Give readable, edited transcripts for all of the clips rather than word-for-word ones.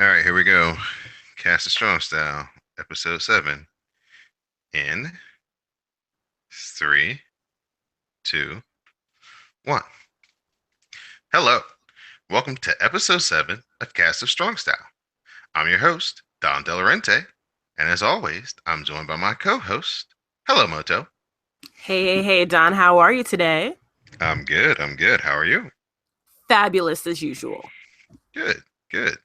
All right, here we go. Cast a Strong Style, episode 7. In 3, 2, 1. Hello. Welcome to episode 7 of Cast of Strong Style. I'm your host, Don Delarente, and as always, I'm joined by my co-host. Hello, Moto. Hey, Don, how are you today? I'm good. I'm good. How are you? Fabulous as usual. Good. Good.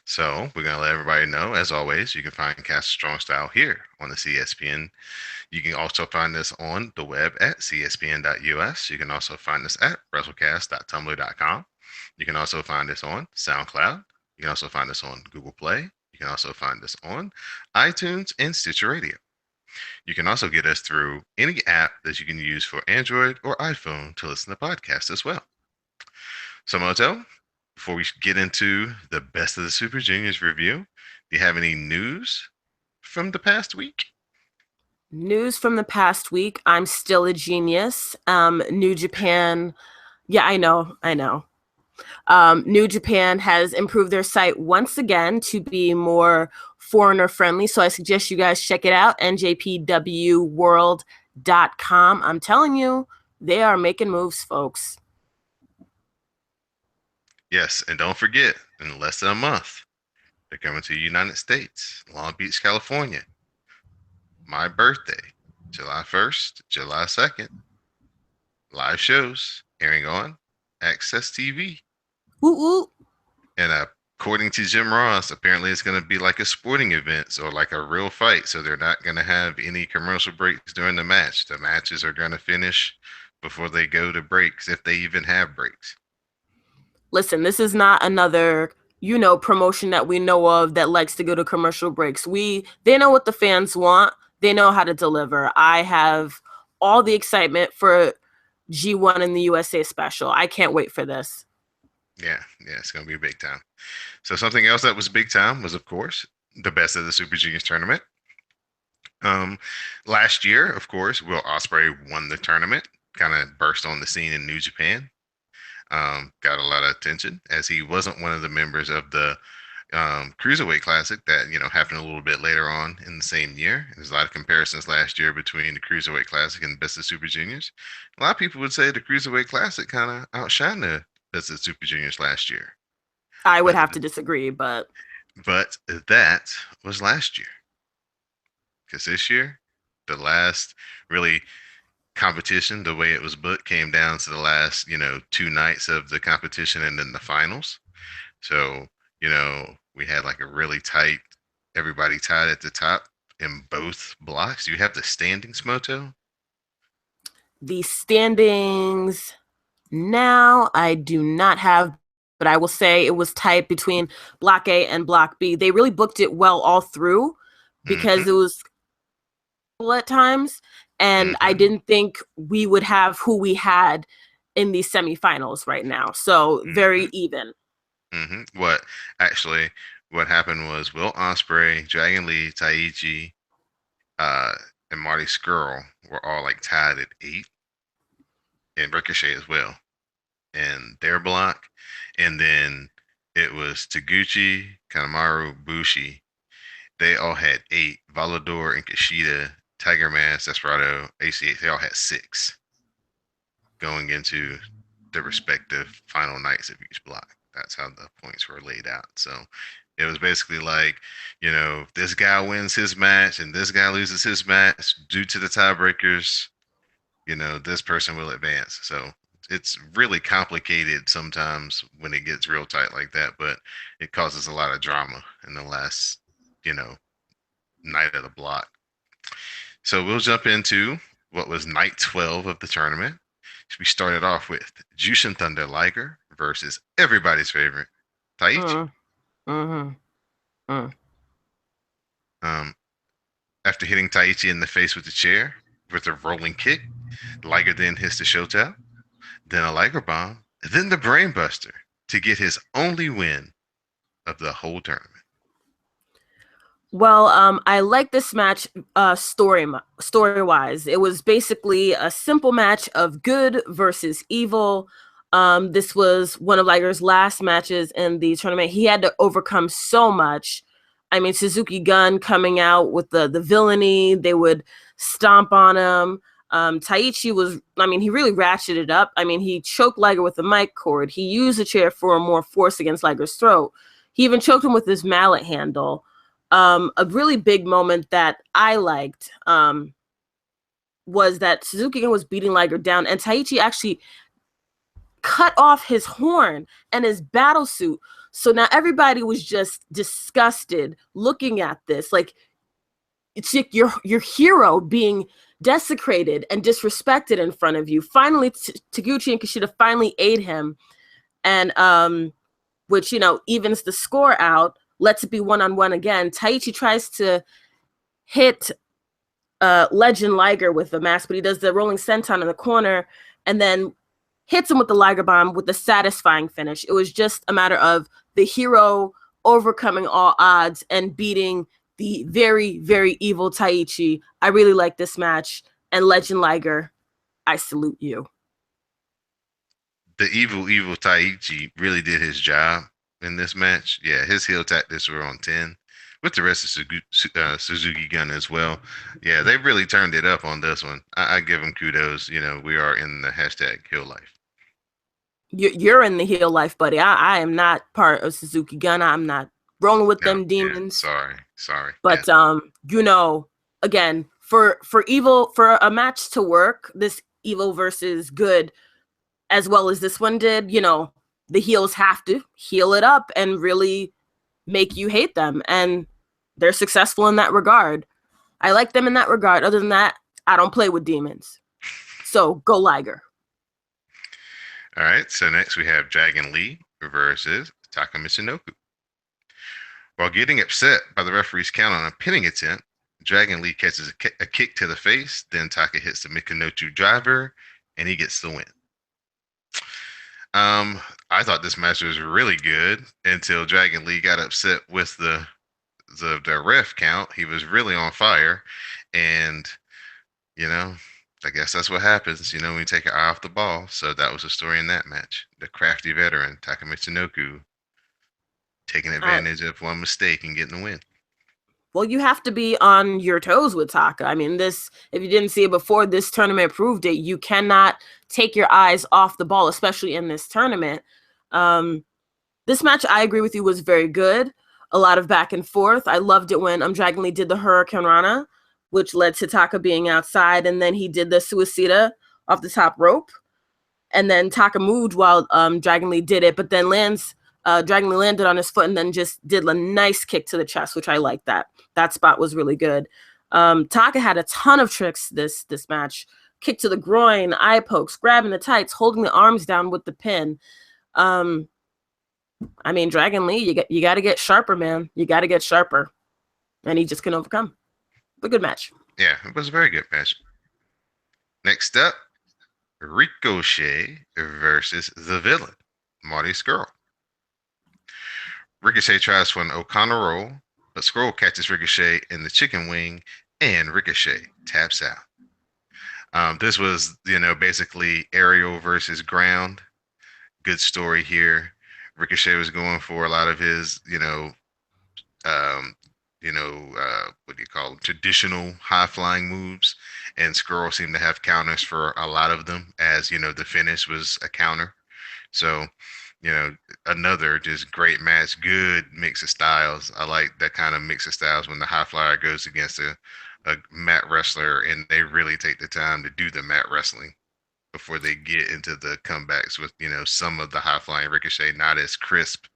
So, we're going to let everybody know, as always, you can find Cast of Strong Style here on the CSPN. You can also find us on the web at cspn.us. You can also find us at wrestlecast.tumblr.com. You can also find us on SoundCloud. You can also find us on Google Play. You can also find us on iTunes and Stitcher Radio. You can also get us through any app that you can use for Android or iPhone to listen to podcasts as well. So, Moto, before we get into the Best of the Super Juniors review, do you have any news from the past week? News from the past week. I'm still a genius. New Japan. Yeah, I know. New Japan has improved their site once again to be more foreigner friendly. So I suggest you guys check it out, njpwworld.com. I'm telling you, they are making moves, folks. Yes, and don't forget, in less than a month, they're coming to the United States, Long Beach, California. My birthday, July 1st, July 2nd. Live shows airing on Access TV. Ooh, ooh. And according to Jim Ross, apparently it's going to be like a sporting event or like a real fight. So they're not going to have any commercial breaks during the match. The matches are going to finish before they go to breaks, if they even have breaks. Listen, this is not another, promotion that we know of that likes to go to commercial breaks. They know what the fans want. They know how to deliver. I have all the excitement for G1 and the USA special. I can't wait for this. Yeah, it's going to be big time. So something else that was big time was, of course, the Best of the Super Juniors tournament. Um, Last year, of course, Will Ospreay won the tournament, kind of burst on the scene in New Japan. Got a lot of attention as he wasn't one of the members of the Cruiserweight Classic that happened a little bit later on in the same year. There's a lot of comparisons last year between the Cruiserweight Classic and Best of Super Juniors. A lot of people would say the Cruiserweight Classic kind of outshined the Best of Super Juniors last year, I would but have to disagree, but but that was last year because this year, the last really competition, the way it was booked, came down to the last 2 nights of the competition and then the finals. So, we had like a really tight, everybody tied at the top in both blocks. You have the standings, Moto? the standings now I do not have, but I will say it was tight between Block A and Block B. They really booked it well all through Mm-hmm. because it was at times, and I Mm-hmm. didn't think we would have who we had in these semifinals right now. So Mm-hmm. very even. Mm-hmm. What happened was Will Ospreay, Dragon Lee, Taichi, uh, and Marty Skrull were all like tied at 8, and Ricochet as well in their block. And then it was Taguchi, Kanemaru, Bushi. They all had 8. Volador and Kushida, Tiger Mask, Desperado, ACH, they all had 6 going into the respective final nights of each block. That's how the points were laid out. So it was basically like, this guy wins his match and this guy loses his match due to the tiebreakers, this person will advance. So it's really complicated sometimes when it gets real tight like that, but it causes a lot of drama in the last, you know, night of the block. So we'll jump into what was night 12 of the tournament. We started off with Jushin Thunder Liger versus everybody's favorite, Taichi. Mm, mm-hmm, mm. Um, After hitting Taichi in the face with the chair with a rolling kick, Liger then hits the Showtime, then a Liger Bomb, then the Brainbuster to get his only win of the whole tournament. Well, I like this match story wise. It was basically a simple match of good versus evil. This was one of Liger's last matches in the tournament. He had to overcome so much. I mean, Suzuki Gun coming out with the villainy, they would stomp on him. Taichi was, I mean, he really ratcheted up. I mean, he choked Liger with the mic cord. He used the chair for more force against Liger's throat. He even choked him with his mallet handle. A really big moment that I liked was that Suzuki Gun was beating Liger down, and Taichi actually cut off his horn and his battle suit. So now everybody was just disgusted looking at this. Like, it's like your hero being desecrated and disrespected in front of you. Finally, Taguchi and Kushida finally aid him, and which, you know, evens the score out, lets it be one-on-one again. Taichi tries to hit Legend Liger with the mask, but he does the rolling senton in the corner and then hits him with the Liger bomb with the satisfying finish. It was just a matter of the hero overcoming all odds and beating the very, very evil Taichi. I really like this match. And Legend Liger, I salute you. The evil Taichi really did his job in this match. Yeah, his heel tactics were on 10 with the rest of Suzuki Gun as well. Yeah, they really turned it up on this one. I give them kudos. You know, we are in the hashtag heel life. You're in the heel life, buddy. I am not part of Suzuki Gun. I'm not rolling with No, them yeah, demons. sorry. But Yes. you know, again, for evil, for a match to work, this evil versus good, as well as this one did, you know, the heels have to heal it up and really make you hate them. And they're successful in that regard. I like them in that regard. Other than that, I don't play with demons. So go Liger. All right, so next we have Dragon Lee versus Taka Michinoku. While getting upset by the referee's count on a pinning attempt, Dragon Lee catches a kick to the face, then Taka hits the Michinoku driver, and he gets the win. I thought this match was really good until Dragon Lee got upset with the ref count. He was really on fire, and you know, I guess that's what happens. You know, when you take your eye off the ball. So that was the story in that match. The crafty veteran Taka Michinoku taking I, advantage of one mistake and getting the win. well, you have to be on your toes with Taka. I mean, this, if you didn't see it before, this tournament proved it. You cannot take your eyes off the ball, especially in this tournament. This match, I agree with you, was very good. A lot of back and forth. I loved it when Dragon Lee did the Hurricane Rana, which led to Taka being outside, and then he did the Suicida off the top rope. And then Taka moved while Dragon Lee did it, but then Dragon Lee landed on his foot and then just did a nice kick to the chest, which I like that. That spot was really good. Taka had a ton of tricks this match. Kick to the groin, eye pokes, grabbing the tights, holding the arms down with the pin. I mean, Dragon Lee, you got to get sharper, man. You got to get sharper. And he just can overcome. A good match. Yeah, it was a very good match. Next up, Ricochet versus the villain, Marty Skrull. Ricochet tries for an O'Connor roll, but Skrull catches Ricochet in the chicken wing, and Ricochet taps out. This was, basically aerial versus ground. Good story here. Ricochet was going for a lot of his, what do you call them? Traditional high flying moves, and Skrull seemed to have counters for a lot of them, as the finish was a counter. So, another just great match, good mix of styles. I like that kind of mix of styles when the high flyer goes against a mat wrestler and they really take the time to do the mat wrestling before they get into the comebacks with, some of the high flying Ricochet, not as crisp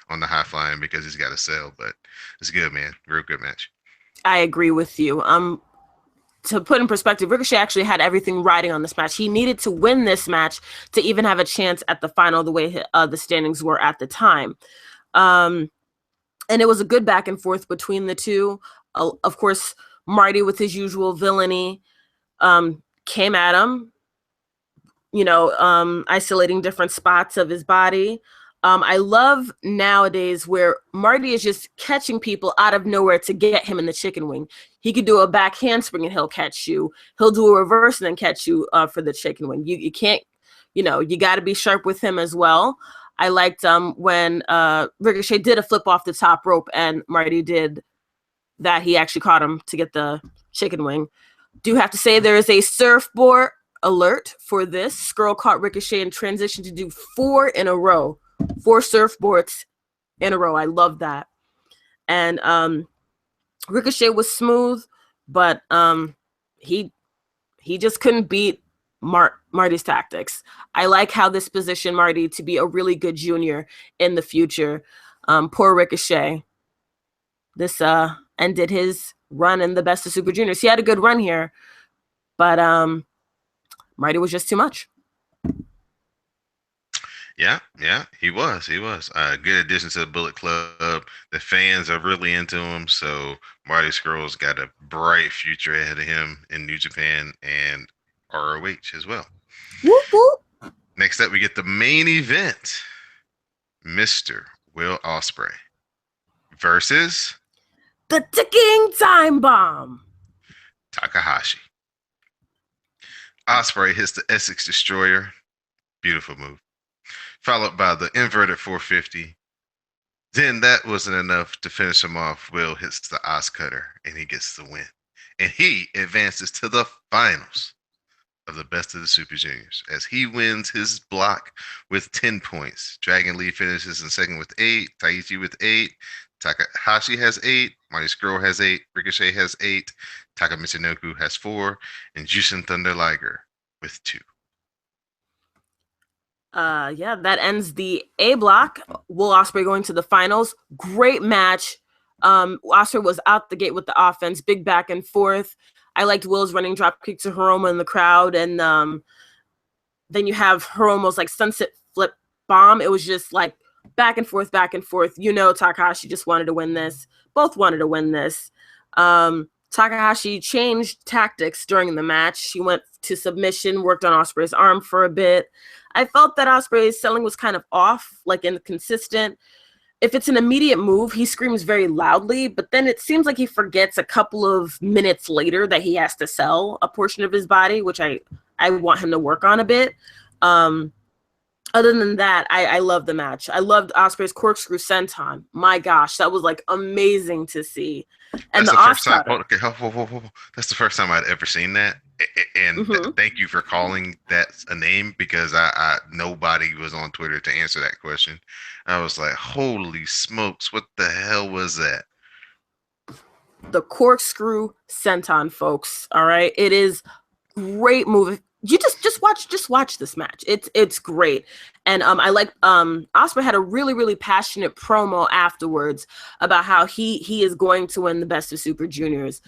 on the high flying because he's got to sell, but it's good, man. Real good match. I agree with you. To put in perspective, Ricochet actually had everything riding on this match. He needed to win this match to even have a chance at the final, the way the standings were at the time. And it was a good back and forth between the two. Of course, Marty, with his usual villainy, came at him, isolating different spots of his body. I love nowadays where Marty is just catching people out of nowhere to get him in the chicken wing. He could do a back handspring and he'll catch you. He'll do a reverse and then catch you for the chicken wing. You can't you got to be sharp with him as well. I liked when Ricochet did a flip off the top rope and Marty did that. He actually caught him to get the chicken wing. Do have to say there is a surfboard alert for this. Skrull caught Ricochet in transition to do 4 in a row. 4 surfboards in a row. I love that. And Ricochet was smooth, but he just couldn't beat Marty's tactics. I like how this positioned Marty to be a really good junior in the future. Poor Ricochet. This ended his run in the Best of Super Juniors. He had a good run here, but Marty was just too much. Yeah, he was. He was a good addition to the Bullet Club. The fans are really into him, so Marty Scurll's got a bright future ahead of him in New Japan and ROH as well. Whoop, whoop. Next up, we get the main event: Mr. Will Ospreay versus the ticking time bomb, Takahashi. Ospreay hits the Essex Destroyer. Beautiful move. Followed by the inverted 450. Then that wasn't enough to finish him off. Will hits the Oz Cutter and he gets the win. And he advances to the finals of the Best of the Super Juniors as he wins his block with 10 points. Dragon Lee finishes in second with 8. Taichi with 8. Takahashi has 8. Marty Scurll has 8. Ricochet has 8. Taka Michinoku has 4. And Jushin Thunder Liger with 2. Yeah, that ends the A block. Will Ospreay going to the finals. Great match. Ospreay was out the gate with the offense, big back and forth. I liked Will's running drop kick to Hiromu in the crowd, and then you have Hiromu's like sunset flip bomb. It was just like back and forth, back and forth. Takahashi just wanted to win this. Both wanted to win this. Takahashi changed tactics during the match. He went to submission, worked on Ospreay's arm for a bit. I felt that Ospreay's selling was kind of off, like inconsistent. If it's an immediate move, he screams very loudly, but then it seems like he forgets a couple of minutes later that he has to sell a portion of his body, which I want him to work on a bit. Other than that, I love the match. I loved Ospreay's corkscrew senton. My gosh, that was like amazing to see. And That's the first time. okay, Whoa. That's the first time I'd ever seen that. And thank you for calling that a name because I nobody was on Twitter to answer that question. I was like, holy smokes, what the hell was that? The corkscrew senton, folks. All right, it is great move. You just watch this match. It's great. And I like Ospreay had a really passionate promo afterwards about how he is going to win the Best of Super Juniors.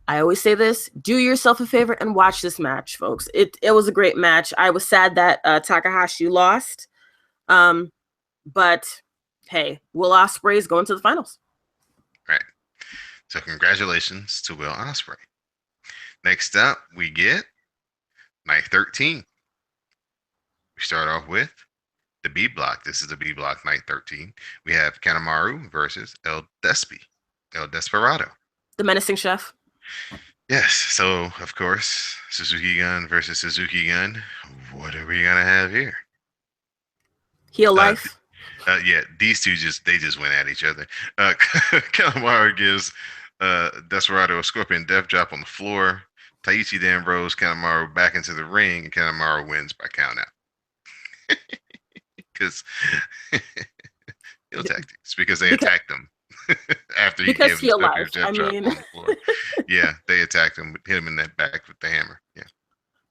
I always say this: do yourself a favor and watch this match, folks. It was a great match. I was sad that Takahashi lost, but hey, Will Ospreay is going to the finals. Right. So congratulations to Will Ospreay. Next up, we get Night 13. We start off with the B block. This is the B block, Night 13. We have Kanemaru versus El Desperado. The menacing chef. Yes. So, of course, Suzuki Gun versus Suzuki Gun. What are we going to have here? Heel life. Yeah, these two just went at each other. Kanemaru gives Desperado a scorpion death drop on the floor. Taichi then rolls Kanemaru back into the ring, and Kanemaru wins by count out. Because heel tactics, because they attacked him after he gave him the death drop on the floor. Yeah, they attacked him, hit him in that back with the hammer. Yeah.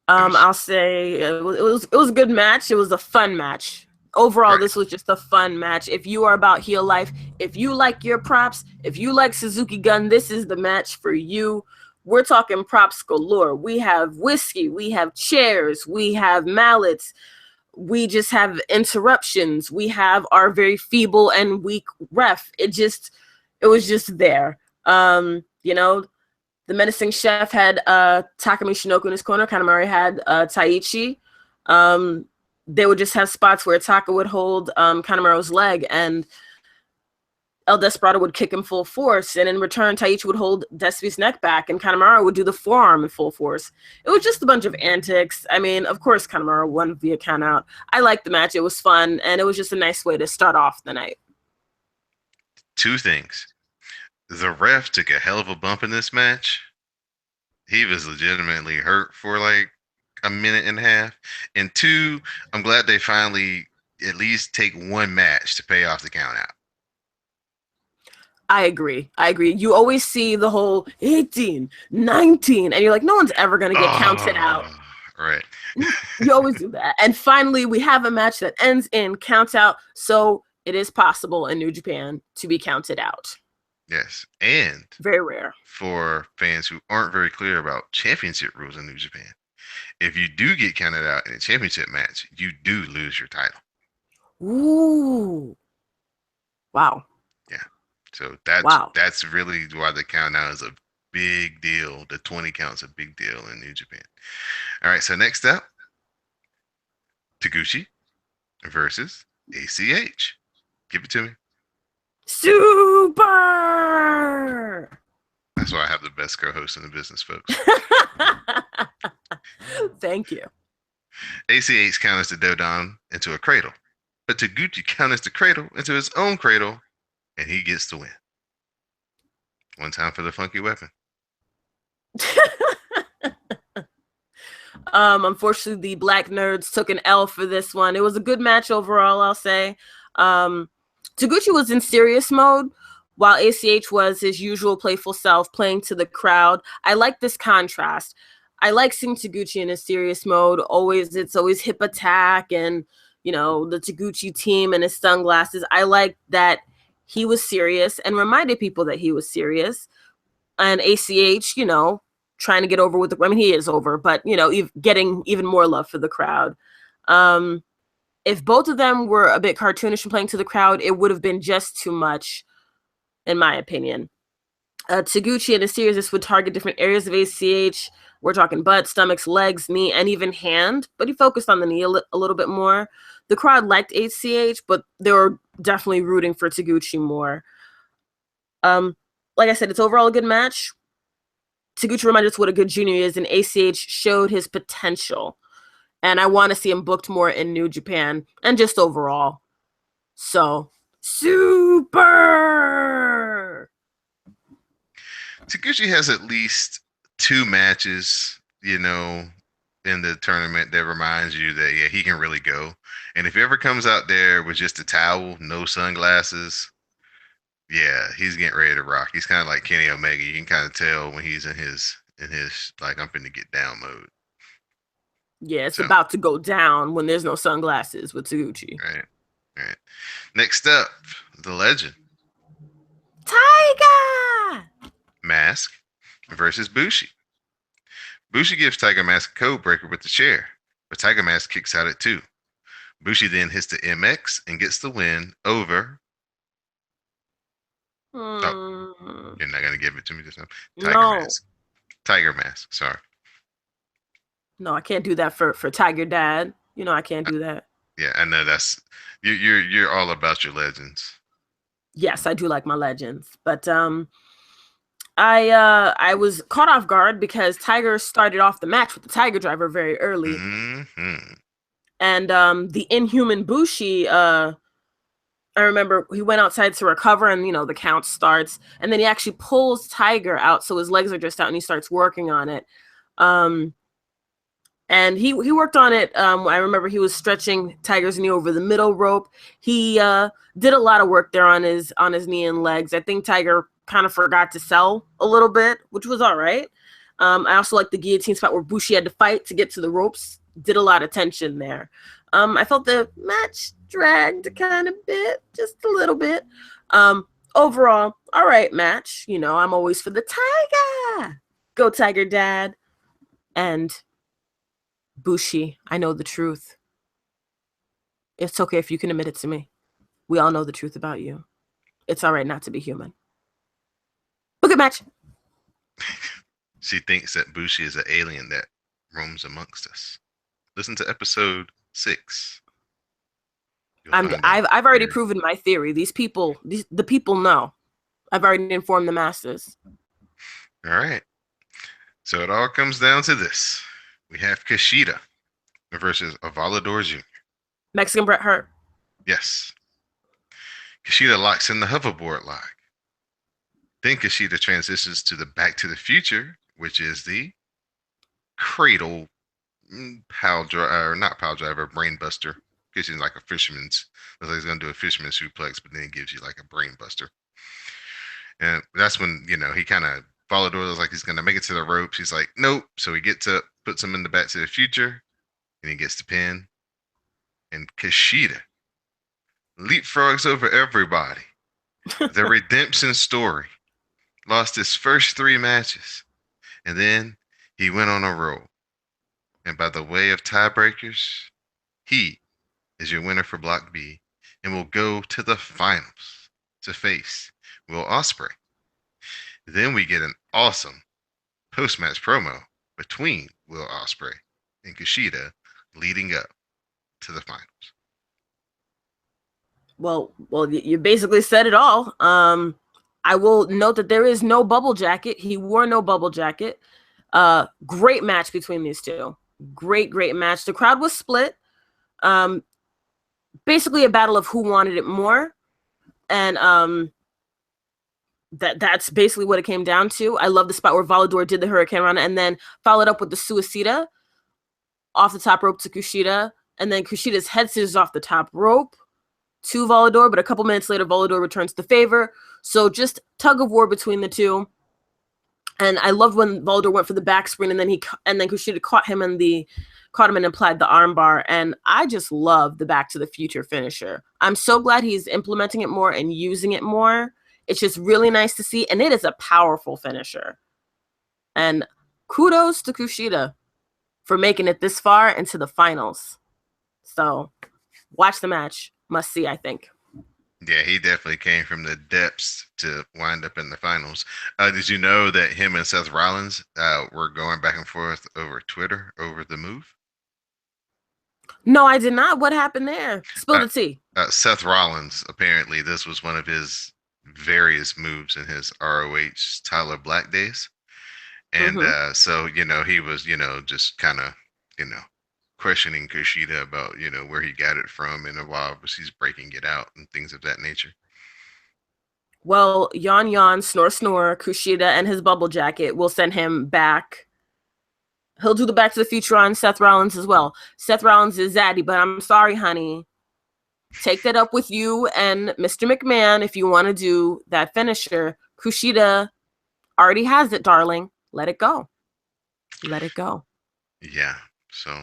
I'll say it was a good match. It was a fun match. Overall, right. This was just a fun match. If you are about heel life, if you like your props, if you like Suzuki Gun, this is the match for you. We're talking props galore. We have whiskey, we have chairs, we have mallets, we just have interruptions, we have our very feeble and weak ref. It was just there. The menacing chef had Takumi Shinoku in his corner. Kanemaru had Taichi. They would just have spots where Taka would hold Kanemaru's leg, and El Desperado would kick him full force, and in return, Taichi would hold Despy's neck back, and Kanemaru would do the forearm in full force. It was just a bunch of antics. I mean, of course, Kanemaru won via countout. I liked the match. It was fun, and it was just a nice way to start off the night. Two things. The ref took a hell of a bump in this match. He was legitimately hurt for like a minute and a half. And two, I'm glad they finally at least take one match to pay off the count out. I agree. I agree. You always see the whole 18, 19, and you're like, no one's ever going to get counted out. Oh, right. You always do that. And finally, we have a match that ends in count out. So it is possible in New Japan to be counted out. Yes. And Very rare. for fans who aren't very clear about championship rules in New Japan, if you do get counted out in a championship match, you do lose your title. Ooh. Wow. Yeah. So Wow. that's really why the count out is a big deal. The 20 count's a big deal in New Japan. All right, so next up, Taguchi versus ACH. Give it to me. Super. That's why I have the best co-host in the business, folks. Thank you. ACH counters the Dodon into a cradle, but Taguchi counters the cradle into his own cradle, and he gets the win. One time for the funky weapon. Unfortunately, the Black Nerds took an L for this one. It was a good match overall, I'll say. Taguchi was in serious mode, while ACH was his usual playful self, playing to the crowd. I like this contrast. I like seeing Taguchi in a serious mode. It's always hip attack and, the Taguchi team and his sunglasses. I like that he was serious and reminded people that he was serious. And ACH, trying to get over with he is over, but, getting even more love for the crowd. If both of them were a bit cartoonish and playing to the crowd, it would have been just too much, in my opinion. Taguchi in a series, this would target different areas of ACH. We're talking butt, stomachs, legs, knee, and even hand, but he focused on the knee a little bit more. The crowd liked ACH, but they were definitely rooting for Taguchi more. Like I said, it's overall a good match. Taguchi reminded us what a good junior is, and ACH showed his potential. And I want to see him booked more in New Japan and just overall. So, super! Taguchi has at least 2 matches, in the tournament that reminds you that, yeah, he can really go. And if he ever comes out there with just a towel, no sunglasses, yeah, he's getting ready to rock. He's kind of like Kenny Omega. You can kind of tell when he's in his like I'm finna get down mode. Yeah, it's So, about to go down when there's no sunglasses with Taguchi. right. Next up, the legend. Tiger! Mask versus Bushi. Bushi gives Tiger Mask a code breaker with the chair, but Tiger Mask kicks out at 2. Bushi then hits the MX and gets the win over. Oh, you're not gonna give it to me this time. No. Tiger Mask. Sorry. No, I can't do that for Tiger Dad. I can't do that. Yeah, I know that's you're all about your legends. Yes, I do like my legends, but I was caught off guard because Tiger started off the match with the Tiger Driver very early, Mm-hmm. and the Inhuman Bushi. I remember he went outside to recover, and the count starts, and then he actually pulls Tiger out, so his legs are just out, and he starts working on it. And he worked on it. I remember he was stretching Tiger's knee over the middle rope. He did a lot of work there on his knee and legs. I think Tiger kind of forgot to sell a little bit, which was all right. I also like the guillotine spot where Bushi had to fight to get to the ropes. Did a lot of tension there. I felt the match dragged kind of bit, just a little bit. Overall, all right match. I'm always for the Tiger. Go Tiger Dad. And Bushi, I know the truth. It's okay if you can admit it to me. We all know the truth about you. It's all right not to be human. Look at match. She thinks that Bushi is an alien that roams amongst us. Listen to episode 6. You'll find out I've already here. proven my theory. The people know. I've already informed the masses. All right. So it all comes down to this. We have Kushida versus Avalador Jr. Mexican Bret Hurt. Yes. Kushida locks in the hoverboard lock. Then Kushida transitions to the Back to the Future, which is the cradle pile driver, or not pile driver, brain buster. Gives you like a fisherman's. Looks like he's gonna do a fisherman's suplex, but then he gives you like a brain buster. And that's when he kind of followed orders like he's gonna make it to the ropes. He's like, nope. So he gets up, puts him in the Back to the Future, and he gets the pin. And Kushida leapfrogs over everybody. The redemption story. Lost his first three matches, and then he went on a roll. And by the way of tiebreakers, he is your winner for Block B and will go to the finals to face Will Ospreay. Then we get an awesome post-match promo between Will Ospreay and Kushida leading up to the finals. Well, you basically said it all. I will note that there is no bubble jacket. He wore no bubble jacket. Great match between these two. Great match. The crowd was split. Um, Basically a battle of who wanted it more, and that's basically what it came down to. I love the spot where Volador did the Hurricane Rana and then followed up with the Suicida off the top rope to Kushida, and then Kushida's head scissors off the top rope to Volador, but a couple minutes later, Volador returns the favor. So just tug of war between the two. And I loved when Volador went for the back spring, and then Kushida caught him and applied the armbar. And I just love the Back to the Future finisher. I'm so glad he's implementing it more and using it more. It's just really nice to see, and it is a powerful finisher. And kudos to Kushida for making it this far into the finals. So watch the match. Must see, I think. Yeah, he definitely came from the depths to wind up in the finals. Did you know that him and Seth Rollins were going back and forth over Twitter over the move? No, I did not. What happened there? Spill Uh, the tea. Seth Rollins, apparently, this was one of his various moves in his ROH Tyler Black days. And Mm-hmm. so, he was, just kind of, you know, questioning Kushida about, where he got it from and why he's breaking it out and things of that nature. Well, yawn yawn, snore snore, Kushida and his bubble jacket will send him back. He'll do the Back to the Future on Seth Rollins as well. Seth Rollins is zaddy, but I'm sorry, honey. Take that up with you and Mr. McMahon if you want to do that finisher. Kushida already has it, darling. Let it go. Let it go. Yeah. So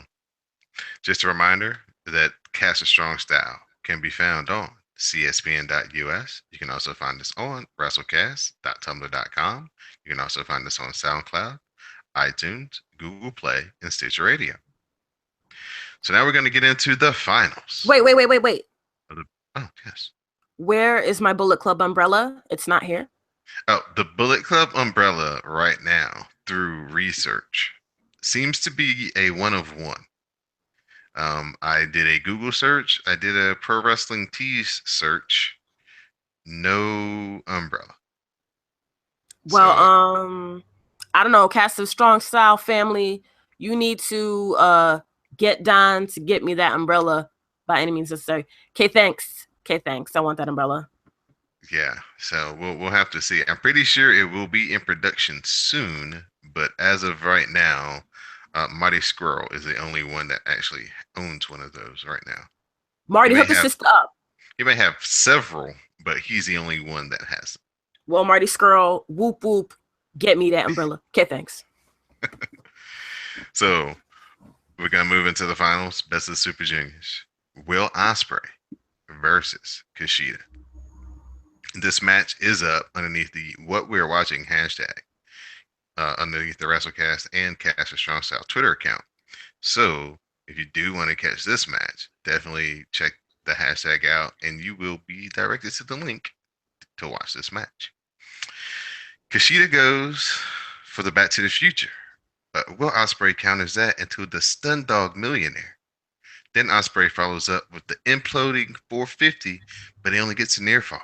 just a reminder that Cast a Strong Style can be found on cspn.us. You can also find us on wrestlecast.tumblr.com. You can also find us on SoundCloud, iTunes, Google Play, and Stitcher Radio. So now we're going to get into the finals. Wait. Oh, yes. Where is my Bullet Club umbrella? It's not here. Oh, the Bullet Club umbrella right now, through research, seems to be a one of one. I did a Google search. I did a Pro Wrestling Tees search. No umbrella. Well, So I don't know, Cast of Strong Style family, you need to get Don to get me that umbrella by any means necessary. Okay, thanks. Okay, thanks. I want that umbrella. yeah, so we'll have to see. I'm pretty sure it will be in production soon, but as of right now, Mighty Squirrel is the only one that actually owns one of those right now. He Marty, may hook a have sister up. he may have several, but he's the only one that has Well, Marty Skrull, whoop whoop, get me that umbrella. Okay, thanks. them. So we're gonna move into the finals. Best of the Super Juniors. Will Ospreay versus Kushida. This match is up underneath the What We're Watching hashtag, underneath the WrestleCast and Cast a Strong Style Twitter account. So if you do want to catch this match, definitely check the hashtag out and you will be directed to the link to watch this match. Kushida goes for the Back to the Future, but Will Ospreay counters that into the Stun Dog Millionaire. Then Osprey follows up with the imploding 450, but he only gets a near fall.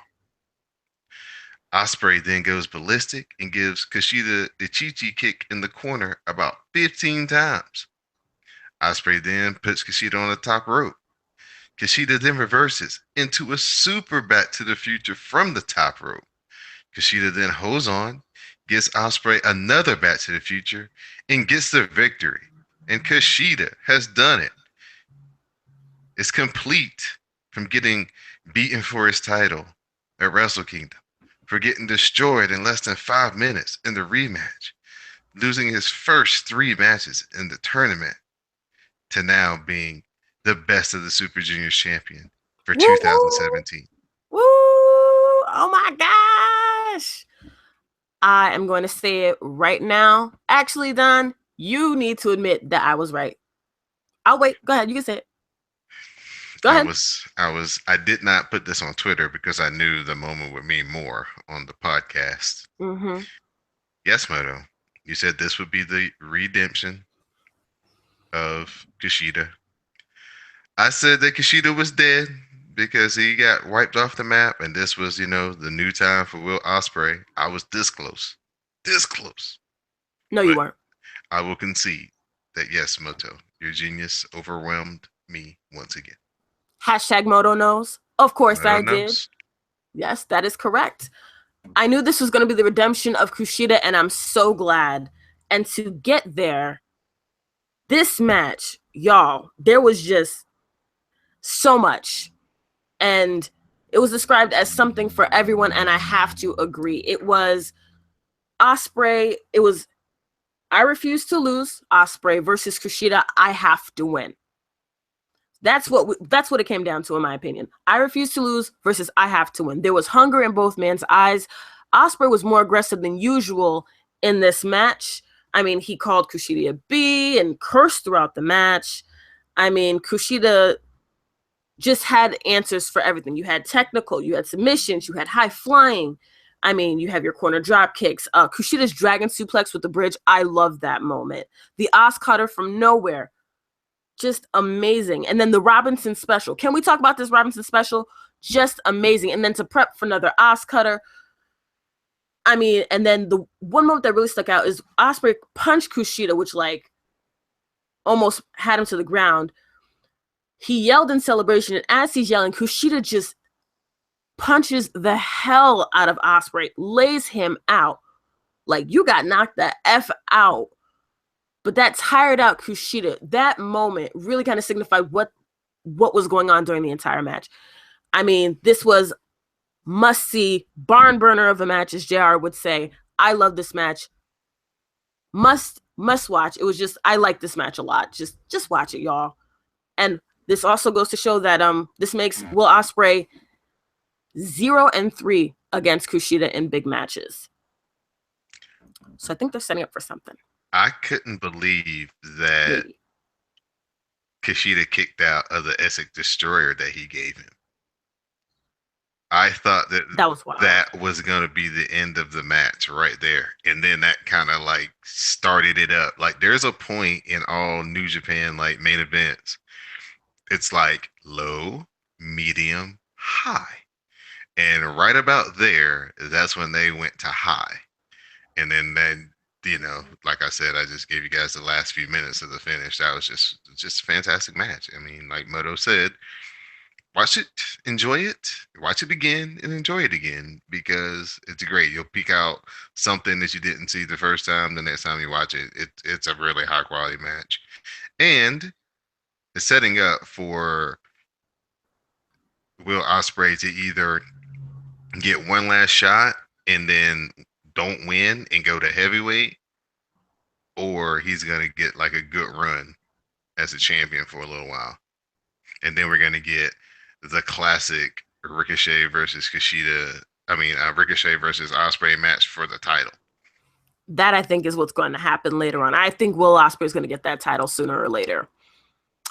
Osprey then goes ballistic and gives Kushida the Chi-Chi kick in the corner about 15 times. Osprey then puts Kushida on the top rope. Kushida then reverses into a super back to the future from the top rope. Kushida then holds on, gives Osprey another back to the future, and gets the victory. And Kushida has done it. It's complete from getting beaten for his title at Wrestle Kingdom, for getting destroyed in less than 5 minutes in the rematch, losing his first 3 matches in the tournament, to now being the best of the Super Juniors champion for Woo woo! 2017. Woo! Oh my gosh! I am going to say it right now. Actually, Don, you need to admit that I was right. I'll wait. Go ahead. You can say it. Go ahead. I did not put this on Twitter because I knew the moment would mean more on the podcast. Mm-hmm. Yes, Moto, you said this would be the redemption of Kushida. I said that Kushida was dead because he got wiped off the map, and this was, the new time for Will Ospreay. I was this close. No, you But weren't. I will concede that yes, Moto, your genius overwhelmed me once again. Hashtag Moto knows. Of course Moto I did. knows. Yes, that is correct. I knew this was going to be the redemption of Kushida, and I'm so glad. And to get there, this match, y'all, there was just so much. And it was described as something for everyone, and I have to agree. It was Osprey. It was I refuse to lose. Osprey versus Kushida. I have to win. That's what it came down to, in my opinion. I refuse to lose versus I have to win. There was hunger in both men's eyes. Osprey was more aggressive than usual in this match. I mean, he called Kushida a B and cursed throughout the match. I mean, Kushida just had answers for everything. You had technical, you had submissions, you had high flying. I mean, you have your corner drop kicks. Kushida's dragon suplex with the bridge. I love that moment. The Os cutter from nowhere. Just amazing. And then the Robinson special. Can we talk about this Robinson special? Just amazing. And then to prep for another Os cutter. I mean, and then the one moment that really stuck out is Osprey punched Kushida, which like almost had him to the ground. He yelled in celebration, and as he's yelling, Kushida just punches the hell out of Osprey, lays him out. Like, you got knocked the F out. But that tired out Kushida, that moment really kind of signified what was going on during the entire match. I mean, this was must-see, barn burner of a match, as JR would say. I love this match. Must watch. It was just, I like this match a lot. Just watch it, y'all. And this also goes to show that this makes Will Ospreay 0-3 against Kushida in big matches. So I think they're setting up for something. I couldn't believe that Maybe. Kushida kicked out of the Essex Destroyer that he gave him. I thought that was going to be the end of the match right there. And then that kind of like started it up. Like there's a point in all New Japan like main events. It's like low, medium, high. And right about there, that's when they went to high. And then like I said, I just gave you guys the last few minutes of the finish. That was just a fantastic match. I mean, like Moto said, watch it, enjoy it, watch it begin and enjoy it again because it's great. You'll peek out something that you didn't see the first time. The next time you watch it, it's a really high quality match, and it's setting up for Will Ospreay to either get one last shot and then don't win and go to heavyweight, or he's gonna get like a good run as a champion for a little while, and then we're gonna get the classic Ricochet versus Kushida. I mean, Ricochet versus Ospreay match for the title. That I think is what's going to happen later on. I think Will Ospreay is going to get that title sooner or later.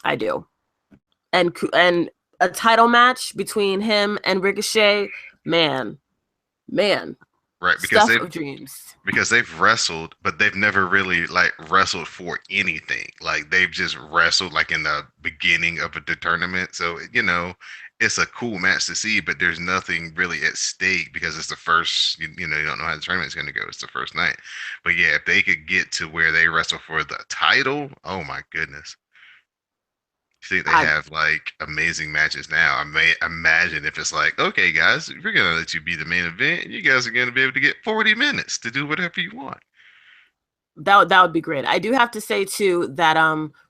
I do. And a title match between him and Ricochet, man. right? Stuff of dreams. Because they've wrestled, but they've never really like wrestled for anything. Like they've just wrestled like in the beginning of the tournament. So, it's a cool match to see, but there's nothing really at stake because it's the first, you don't know how the tournament's going to go. It's the first night. But yeah, if they could get to where they wrestle for the title, oh my goodness. I think they I have like amazing matches now. I may imagine if it's like, okay, guys, we're gonna let you be the main event. You guys are gonna be able to get 40 minutes to do whatever you want. that would be great. I do have to say too that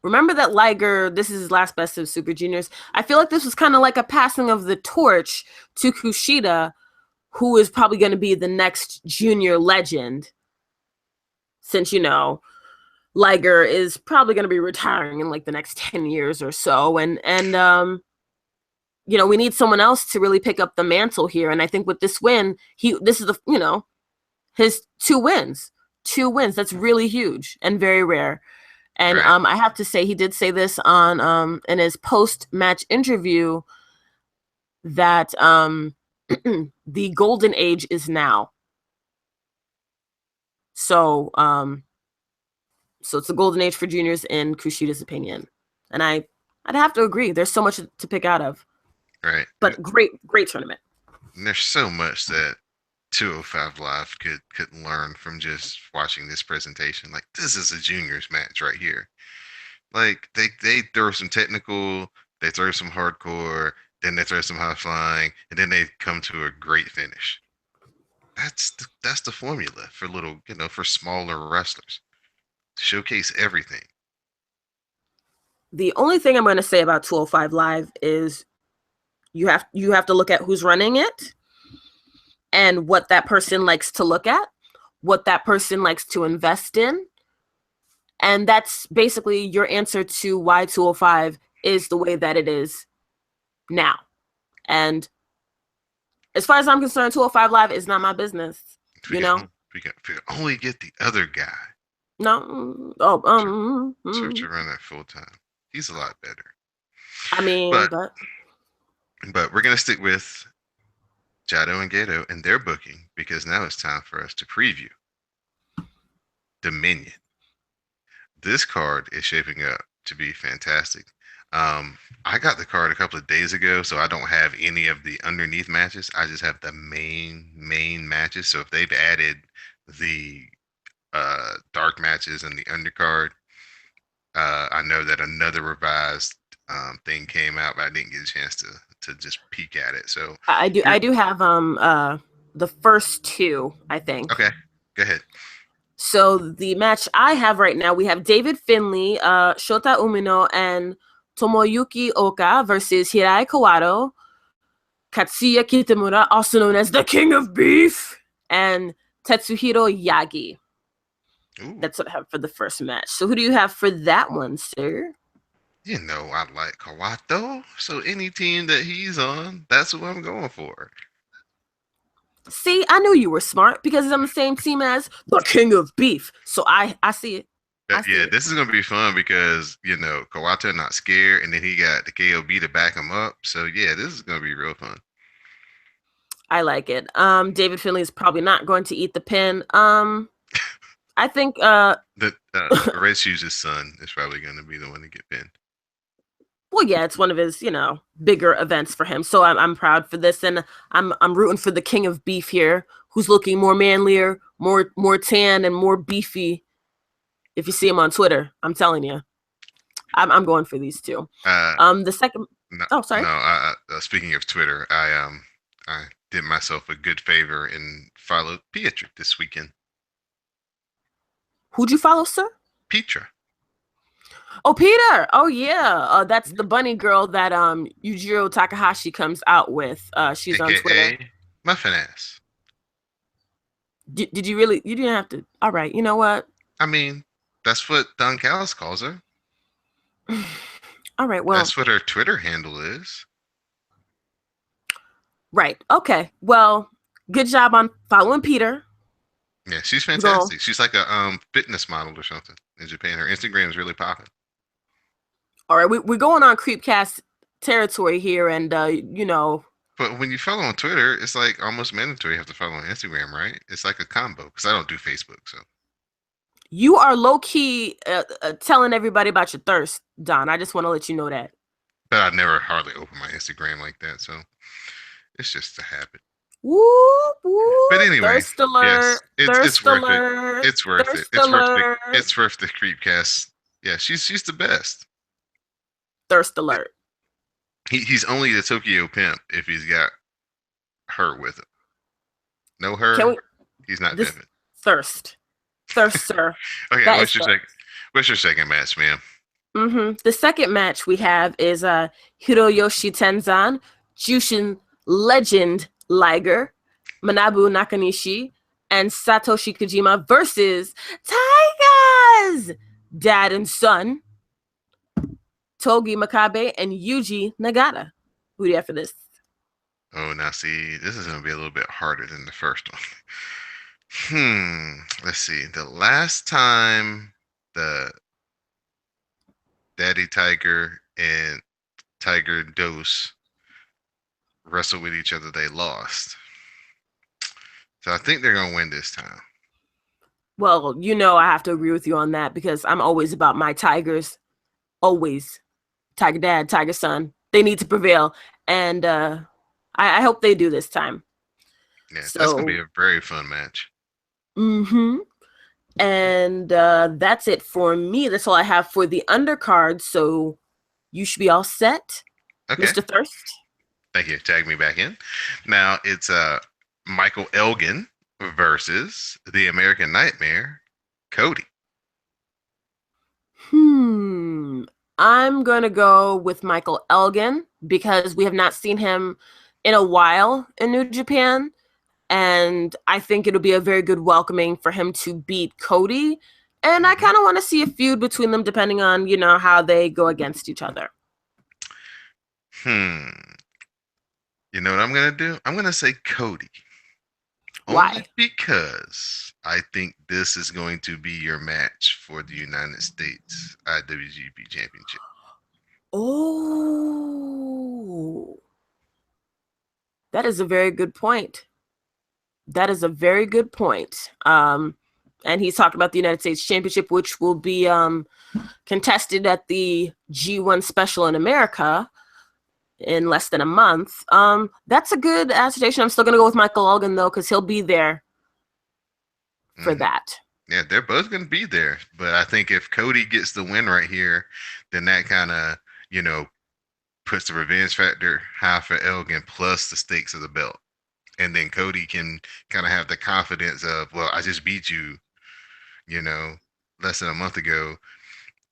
remember that Liger, this is his last best of Super Juniors. I feel like this was kind of like a passing of the torch to Kushida, who is probably going to be the next junior legend, since Liger is probably going to be retiring in like the next 10 years or so, and we need someone else to really pick up the mantle here. And I think with this win, this is his two wins. That's really huge and very rare. And Right, I have to say, he did say this on in his post-match interview that the golden age is now. So it's the golden age for juniors in Kushida's opinion, and I'd have to agree. There's so much to pick out of, right. but great tournament. And there's so much that 205 Live could learn from just watching this presentation. Like this is a juniors match right here. Like they throw some technical, they throw some hardcore, then they throw some high flying, and then they come to a great finish. That's the formula for little, for smaller wrestlers. Showcase everything. The only thing I'm going to say about 205 Live is you have to look at who's running it and what that person likes to look at, what that person likes to invest in. And that's basically your answer to why 205 is the way that it is now. And as far as I'm concerned, 205 Live is not my business, If we you could, know? if we could only get the other guy No. Oh, to, to run that full time, he's a lot better. I mean, But but we're gonna stick with Jado and Gato and their booking because now it's time for us to preview Dominion. This card is shaping up to be fantastic. I got the card a couple of days ago, so I don't have any of the underneath matches. I just have the main matches. So if they've added the dark matches and the undercard, I know that another revised thing came out, but I didn't get a chance to just peek at it. So I do here, I do have the first two, I think. okay, go ahead. So the match I have right now, we have David Finley, Shota Umino, and Tomoyuki Oka versus Hirai Kawato, Katsuya Kitamura, also known as the King of Beef, and Tetsuhiro Yagi. Ooh, That's what I have for the first match. So who do you have for that one, sir? I like Kawato, so any team that he's on, that's what I'm going for. See, I knew you were smart because I'm the same team as the King of Beef. So I see it. I see Yeah, it. this is gonna be fun because Kawata not scared, and then he got the KOB to back him up. So yeah, this is gonna be real fun. I like it. David Finley is probably not going to eat the pin. I think The Red Shoes' son is probably gonna be the one to get pinned. well, yeah, it's one of his, bigger events for him. So I'm proud for this, and I'm rooting for the King of Beef here, who's looking more manlier, more tan, and more beefy. If you see him on Twitter, I'm telling you, I'm going for these two. Uh, The second, no, oh, sorry, no. Speaking of Twitter, I did myself a good favor and followed Pietra this weekend. who'd you follow, sir? Petra, Oh, Peter. Oh, yeah. That's yeah. the bunny girl that Yujiro Takahashi comes out with. She's on Twitter. aka Muffin Ass. Did you really? You didn't have to. All right. You know what? I mean, that's what Don Callis calls her. All right. Well, That's what her Twitter handle is. right. Okay. Well, good job on following Peter. Yeah, she's We're going. fantastic. She's like a fitness model or something in Japan. Her Instagram is really popping. All right. We're going on Creepcast territory here, and But when you follow on Twitter, it's like almost mandatory you have to follow on Instagram, right? It's like a combo because I don't do Facebook, so. You are low key telling everybody about your thirst, Don. I just want to let you know that. But I never hardly open my Instagram like that, so it's just a habit. Whoop But whoop! anyway, Thirst yes, alert! it's Thirst worth it. alert! It's worth it. Thirst alert! It's worth the creepcast. Yeah, she's the best. Thirst It, alert! he's only the Tokyo pimp if he's got her with him. No Can her, we he's not this pimping. thirst? Thirst, sir. Okay, That is thirst. what's your second match, ma'am? The second match we have is Hiroyoshi Tenzan, Jushin Legend Liger, Manabu Nakanishi, and Satoshi Kojima versus Tigers, dad and son, Togi Makabe and Yuji Nagata. Who do you have for this? Oh, now see, this is gonna be a little bit harder than the first one. Let's see. The last time the Daddy Tiger and Tiger Dose wrestled with each other, they lost. So I think they're gonna win this time. Well, you know I have to agree with you on that because I'm always about my Tigers. Always. Tiger dad, Tiger son. They need to prevail. And I hope they do this time. Yeah, that's gonna be So, a very fun match. mm-hmm. And that's it for me. That's all I have for the undercard. So you should be all set, Okay, Mr. Thirst. thank you. Tag me back in. Now it's Michael Elgin versus the American Nightmare, Cody. Hmm. I'm gonna go with Michael Elgin because we have not seen him in a while in New Japan. And I think it'll be a very good welcoming for him to beat Cody. And I Hmm. kind of want to see a feud between them depending on, how they go against each other. Hmm. You know what I'm gonna do? I'm gonna say Cody. Only Why? because I think this is going to be your match for the United States IWGP Championship. Oh, that is a very good point. That is a very good point. And he's talked about the United States Championship, which will be contested at the G1 Special in America in less than a month. That's a good assertion. I'm still gonna go with Michael Elgin though, because he'll be there for Hmm. that. Yeah, they're both going to be there. But I think if Cody gets the win right here, then that kind of, you know, puts the revenge factor high for Elgin plus the stakes of the belt. And then Cody can kind of have the confidence of, well, I just beat you, you know, less than a month ago.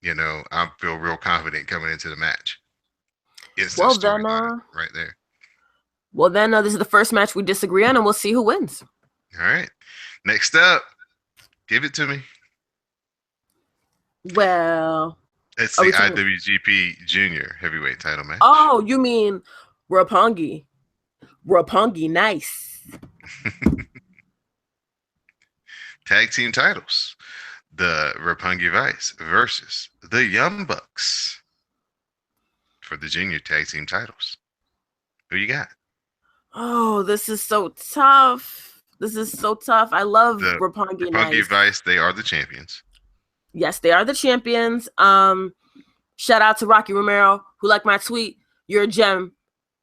I feel real confident coming into the match. Instant Well then, storyline uh, right there. this is the first match we disagree on, and we'll see who wins. All right. Next up, give it to me. Well, It's are the we talking? IWGP Junior Heavyweight Title match. Oh, you mean Roppongi? Roppongi, nice. Tag team titles. The Roppongi Vice versus the Young Bucks for the junior tag team titles. Who you got? Oh, this is so tough. This is so tough. I love The Roppongi, Roppongi nice. Vice, they are the champions. Yes, they are the champions. Shout out to Rocky Romero, who liked my tweet. You're a gem.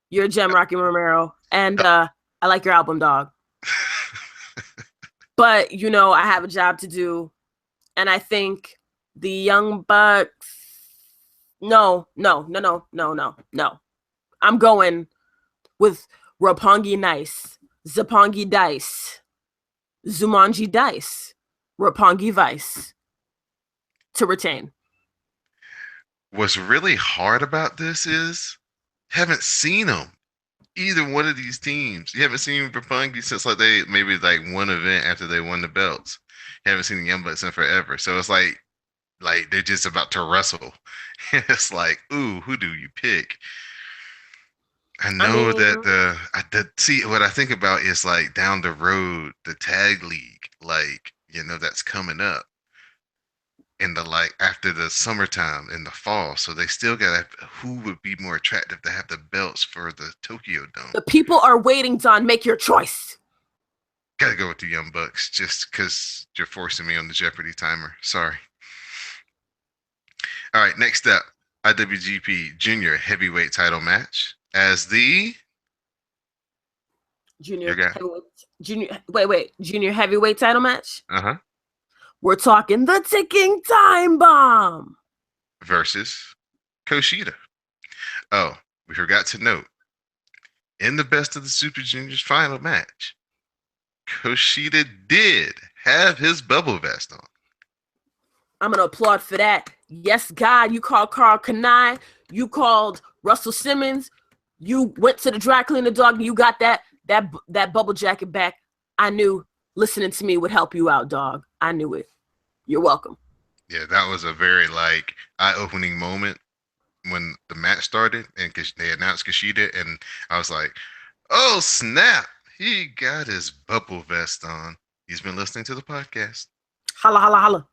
You're a gem, Rocky Romero. And I like your album, dog. But I have a job to do, and I think the Young Bucks. No, no, no, no, no, no, no. I'm going with Roppongi Nice, Zapongi Dice, Zumanji Dice, Roppongi Vice to retain. What's really hard about this is haven't seen them either one of these teams. You haven't seen Roppongi since like they maybe like one event after they won the belts. You haven't seen the Young Bucks in forever. So it's like they're just about to wrestle. It's like, ooh, who do you pick? I I know that mean, see what I think about is like down the road, the tag league, like that's coming up. in the like after the summertime in the fall. So they still got who would be more attractive to have the belts for the Tokyo Dome. The people are waiting, Don. Make your choice. Gotta go with the Young Bucks just because you're forcing me on the Jeopardy timer. Sorry. All right, next up, IWGP Junior Heavyweight Title match as the your Junior guy. heavyweight. Wait. Junior heavyweight title match. Uh-huh. We're talking the ticking time bomb. Versus Koshida. Oh, we forgot to note in the Best of the Super Juniors final match, Koshida did have his bubble vest on. I'm gonna applaud for that. Yes, God, you called Carl Kanai, you called Russell Simmons, you went to the dry cleaner, dog, and you got that bubble jacket back. I knew listening to me would help you out, dog. I knew it. You're welcome. Yeah, that was a very like eye-opening moment when the match started and they announced Kushida, and I was like, "Oh snap! He got his bubble vest on." He's been listening to the podcast. Holla, holla, holla.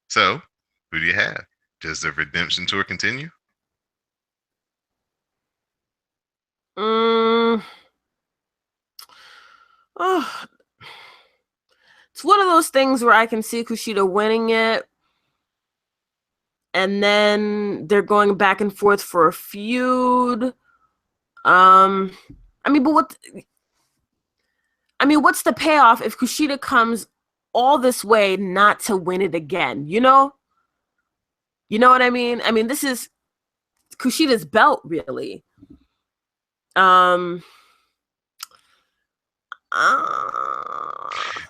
So, who do you have? Does the redemption tour continue? Oh, it's one of those things where I can see Kushida winning it, and then they're going back and forth for a feud. What's the payoff if Kushida comes all this way not to win it again? You know what I mean? This is Kushida's belt, really.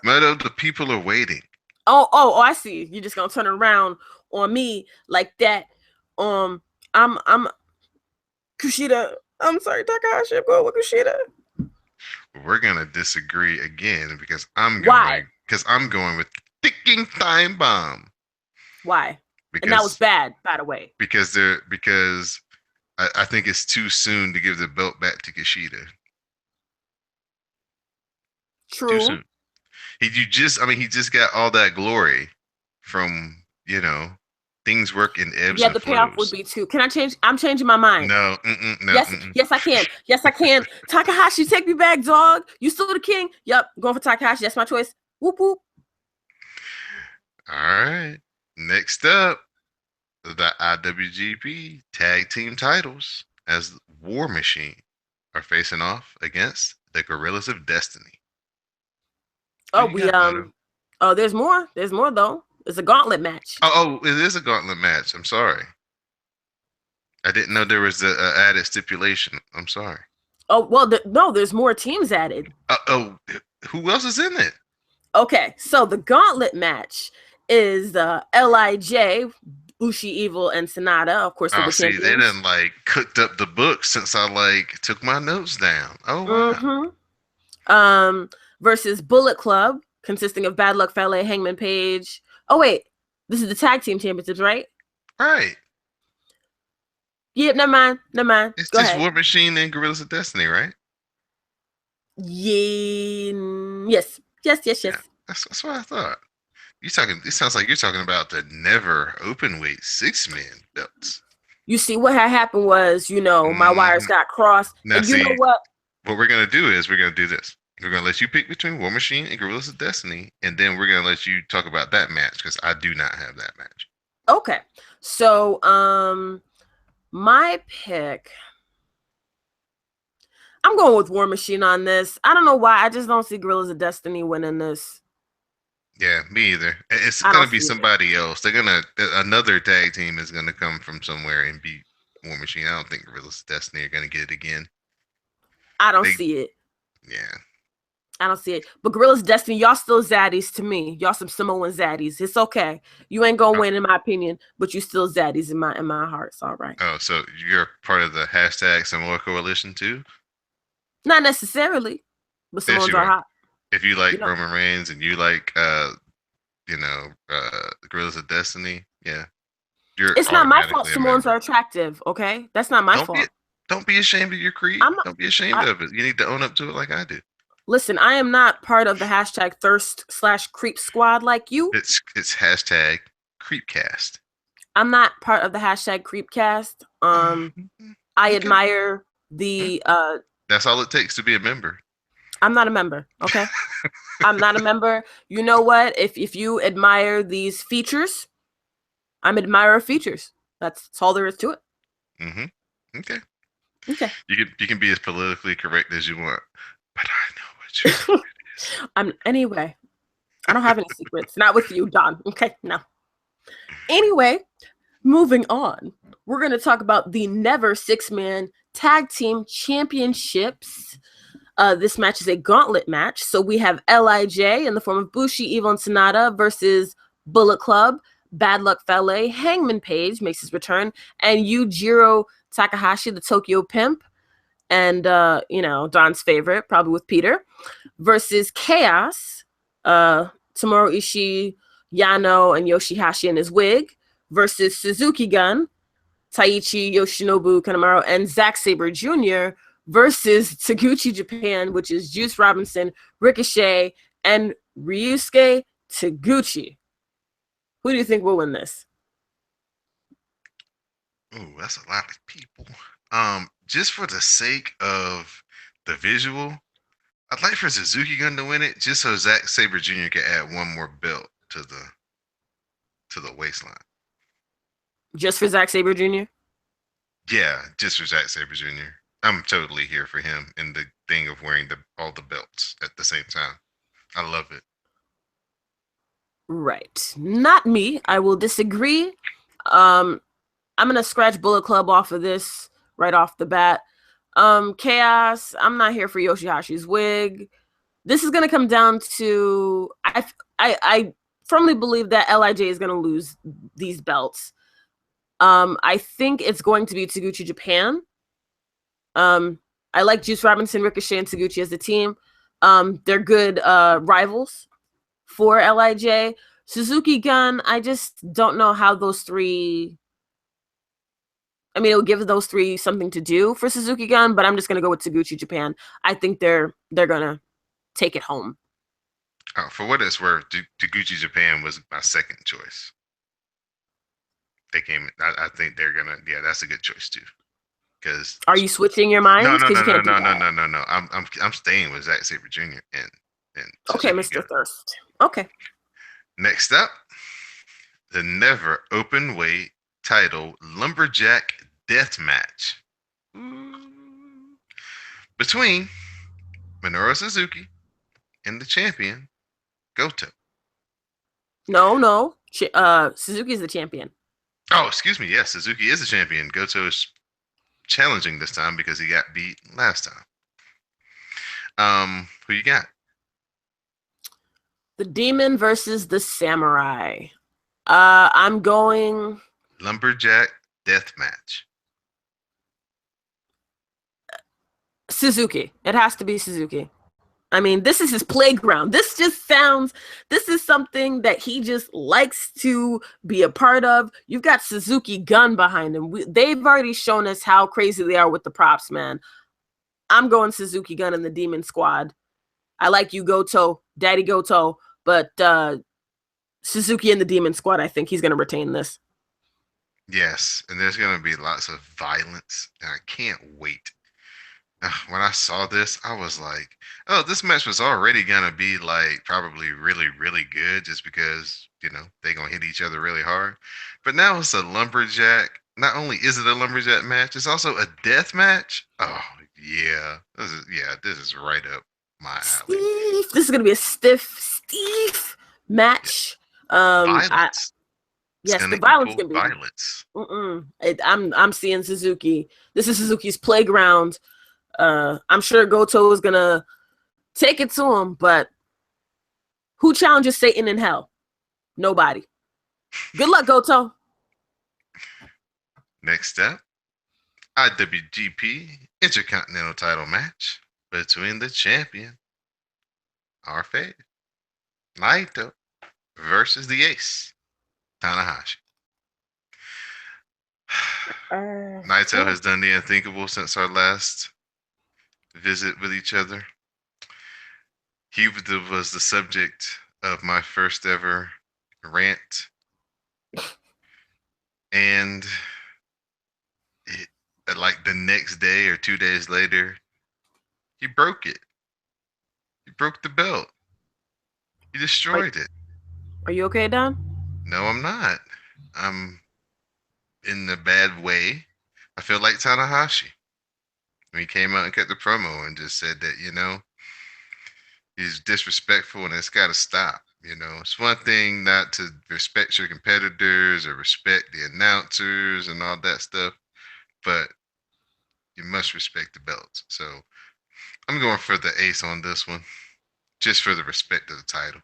Moto, the people are waiting. Oh, I see. You're just gonna turn around on me like that. I'm Kushida. I'm sorry, Takahashi. I'm going with Kushida. We're gonna disagree again because I'm Why? going with ticking time bomb. Why? Because And that was bad, by the way. because I think it's too soon to give the belt back to Kushida. Too True. soon. He just got all that glory from things work in ebbs Yeah, and the payoff would flows. be too. Can I change? I'm changing my mind. No, no. Yes, I can. Yes, I can. Takahashi, take me back, dog. You still the king? Yep, going for Takahashi. That's my choice. Whoop whoop. All right. Next up, the IWGP Tag Team titles as War Machine are facing off against the Gorillas of Destiny. Oh, there's more. There's more though. It's a gauntlet match. Oh, it is a gauntlet match. I'm sorry. I didn't know there was a added stipulation. I'm sorry. Oh well, no. There's more teams added. Who else is in it? Okay, so the gauntlet match is Lij, Bushi Evil, and Sonata. Of course, they were champions. They done cooked up the book since I took my notes down. Oh wow. Versus Bullet Club, consisting of Bad Luck Fale, Hangman Page. Oh wait, this is the tag team championships, right? Right. Yeah, never mind. It's Go just ahead. War Machine and Gorillas of Destiny, right? Yeah. Yes. Yeah, that's what I thought. It sounds like you're talking about the never open weight 6-man belts. You see, what had happened was, my wires got crossed. Now, and you know what? What we're gonna do is we're gonna do this. We're gonna let you pick between War Machine and Gorillas of Destiny, and then we're gonna let you talk about that match because I do not have that match. Okay. So, my pick. I'm going with War Machine on this. I don't know why. I just don't see Gorillas of Destiny winning this. Yeah, me either. It's gonna be somebody else. Another tag team is gonna come from somewhere and beat War Machine. I don't think Gorillas of Destiny are gonna get it again. I don't see it. Yeah. I don't see it. But Gorillas of Destiny, y'all still zaddies to me. Y'all some Samoan zaddies. It's okay. You ain't gonna win in my opinion, but you still zaddies in my heart. It's all right. Oh, so you're part of the hashtag Samoa Coalition too? Not necessarily, but Samoans are hot. If you like Roman Reigns and you like Gorillas of Destiny, yeah. It's not my fault Samoans are attractive, okay? That's not my fault. Don't be ashamed of your creed. Don't be ashamed of it. You need to own up to it like I do. Listen, I am not part of the hashtag thirst/creep squad like you. It's hashtag creepcast. I'm not part of the hashtag creepcast. I Okay. admire Mm. the That's all it takes to be a member. I'm not a member, okay? I'm not a member. You know what? If you admire these features, I'm an admirer of features. That's all there is to it. Mm-hmm. Okay. Okay. You can be as politically correct as you want, but I know what your secret is. I'm anyway. I don't have any secrets. Not with you, Don. Okay, no. Anyway, moving on. We're going to talk about the Never Six-Man Tag Team Championships. This match is a gauntlet match. So we have LIJ in the form of Bushi, Evil, and Sonata versus Bullet Club, Bad Luck Fale, Hangman Page makes his return, and Yujiro Takahashi, the Tokyo Pimp, and Don's favorite, probably with Peter, versus Chaos, Tomoru Ishii, Yano, and Yoshihashi in his wig, versus Suzuki Gun, Taichi, Yoshinobu Kanemaru, and Zack Sabre Jr. versus Taguchi Japan, which is Juice Robinson, Ricochet, and Ryusuke Taguchi. Who do you think will win this? Oh, that's a lot of people. Just for the sake of the visual, I'd like for Suzuki Gun to win it, just so Zack Sabre Jr. can add one more belt to the waistline. Just for Zack Sabre Jr.? Yeah, just for Zack Sabre Jr. I'm totally here for him in the thing of wearing all the belts at the same time. I love it. Right. Not me. I will disagree. Um, I'm gonna scratch Bullet Club off of this right off the bat. Chaos. I'm not here for Yoshihashi's wig. This is gonna come down to I firmly believe that Lij is gonna lose these belts. I think it's going to be Taguchi Japan. Um, I like Juice Robinson, Ricochet, and Taguchi as a team. They're good rivals for Lij. Suzuki Gun. I just don't know how those three. I mean, it'll give those three something to do for Suzuki Gun, but I'm just gonna go with Taguchi Japan. I think they're gonna take it home. For what it's worth, Taguchi Japan was my second choice. They came. I think they're gonna. Yeah, that's a good choice too. Because Are you switching your no, mind? no, Because no, you no, can't do no, no, that. no, no, no. I'm staying with Zack Sabre Jr. and Okay, Suzuki Mr. Gun. Thirst. Okay. Next up, the never open weight title lumberjack death match between Minoru Suzuki and the champion Goto. No. Suzuki's the champion. Oh, excuse me. Yes, Suzuki is the champion. Goto is challenging this time because he got beat last time. Who you got? The demon versus the samurai. I'm going Lumberjack death match. Suzuki. It has to be Suzuki. I mean, this is his playground. This is something that he just likes to be a part of. You've got Suzuki Gun behind him. They've already shown us how crazy they are with the props, man. I'm going Suzuki Gun and the Demon Squad. I like you, Goto, Daddy Goto, but Suzuki and the Demon Squad, I think he's going to retain this. Yes, and there's gonna be lots of violence, and I can't wait. When I saw this, I was like, "Oh, this match was already gonna be like probably really, really good, just because they're gonna hit each other really hard." But now it's a lumberjack. Not only is it a lumberjack match, it's also a death match. Oh yeah, this is right up my alley. Steve, this is going to be a stiff match. I Violence. It's Yes, the gonna violence equal can be. violence. I'm seeing Suzuki. This is Suzuki's playground. I'm sure Goto is gonna take it to him, but who challenges Satan in hell? Nobody. Good luck, Goto. Next up, IWGP Intercontinental Title match between the champion, our fave, Naito, versus the Ace, Tanahashi. Naito has done the unthinkable since our last visit with each other. was the subject of my first ever rant, and it, like the next day or 2 days later, he broke it. He broke the belt. He Are, destroyed it. are you okay, Don? No, I'm not. I'm in a bad way. I feel like Tanahashi when he came out and cut the promo and just said that, he's disrespectful and it's got to stop. It's one thing not to respect your competitors or respect the announcers and all that stuff, but you must respect the belts. So I'm going for the ace on this one, just for the respect of the title.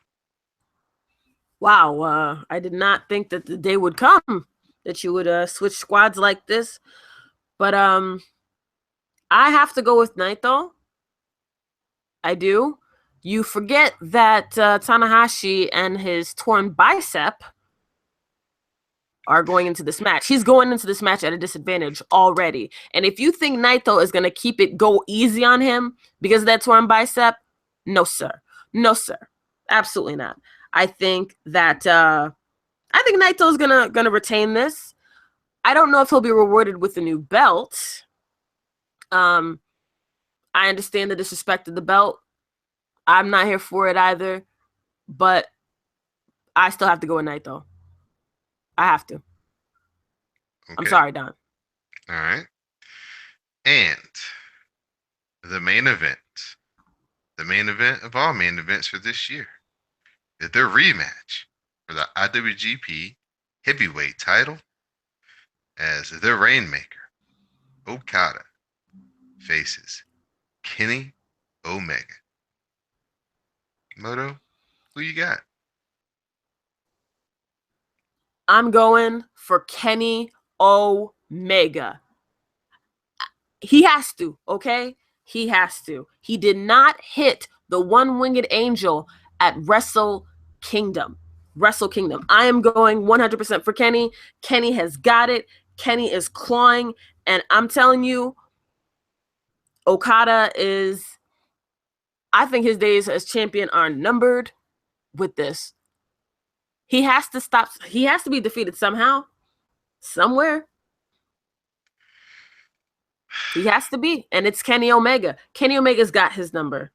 Wow, I did not think that the day would come that you would switch squads like this. But I have to go with Naito. I do. You forget that Tanahashi and his torn bicep are going into this match. He's going into this match at a disadvantage already. And if you think Naito is going to keep it go easy on him because of that torn bicep, no, sir. No, sir. Absolutely not. I think that Naito's gonna retain this. I don't know if he'll be rewarded with a new belt. Um, I understand the disrespect of the belt. I'm not here for it either, but I still have to go with Naito. I have to. I'm Okay. sorry, Don. All right. And the main event, the main event of all main events for this year, is their rematch for the IWGP Heavyweight title as the Rainmaker, Okada, faces Kenny Omega. Moto, who you got? I'm going for Kenny Omega. He has to, okay? He has to. He did not hit the one winged angel at Wrestle Kingdom. Wrestle Kingdom. I am going 100% for Kenny. Kenny has got it. Kenny is clawing. And I'm telling you, Okada is, I think his days as champion are numbered with this. He has to stop. He has to be defeated somehow, somewhere. He has to be. And it's Kenny Omega. Kenny Omega's got his number.